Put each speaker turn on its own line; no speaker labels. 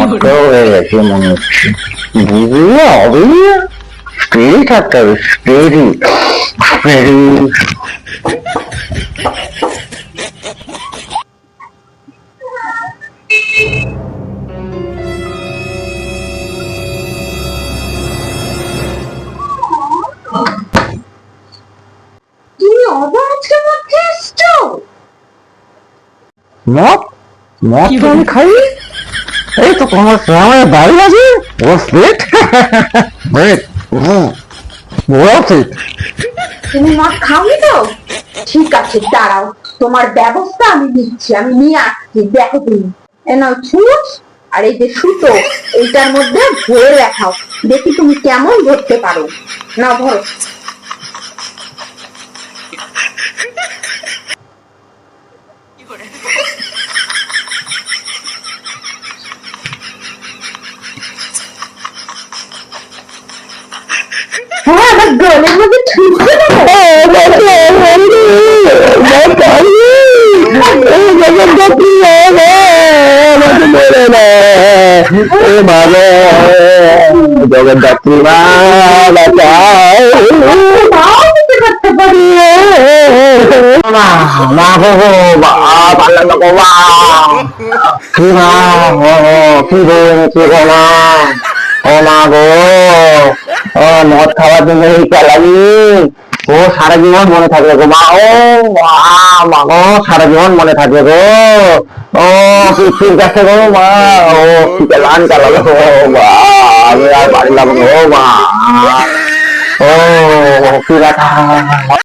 মটকা হয়ে গেছে মনে হচ্ছে। বুঝলে হবে, স্টেডি থাকতে হবে, স্টেডি স্টেডি।
তুমি আবার আজকে মধ্যে এসছো?
মদ মদ তো আমি খাই। এই তো তোমার আমার বাড়ি আছে, ও পেট পেট বড় পেট।
তুমি মদ খাওনি তো? ঠিক আছে, দাঁড়াও, তোমার ব্যবস্থা আমি নিচ্ছি, আমি নিয়ে আসছি। দেখো তুমি, এ নাও ছুঁচ, আর এই যে সুতো, এইটার মধ্যে ভরে রাখাও, দেখি তুমি কেমন ধরতে পারো। নাও ধরো। হ্যাঁ, আমার গলের মধ্যে ঠুকছে
জগদ্ধাত্রী মা
করতে পারি।
মা গো পারলাম না গো মা, কি মা কি গো কি গো মা, ও মা গো, ও মদ খাওয়ার জন্য এই চালানি, ও সারা জীবন মনে থাকবে গো মা, ও মা গো সারা জীবন মনে থাকবে গো, ও ঠিক আছে গো মা, ও কি চালান চালালো গো মা, আমি আর পারলাম গো মা, ও কি ব্যথা।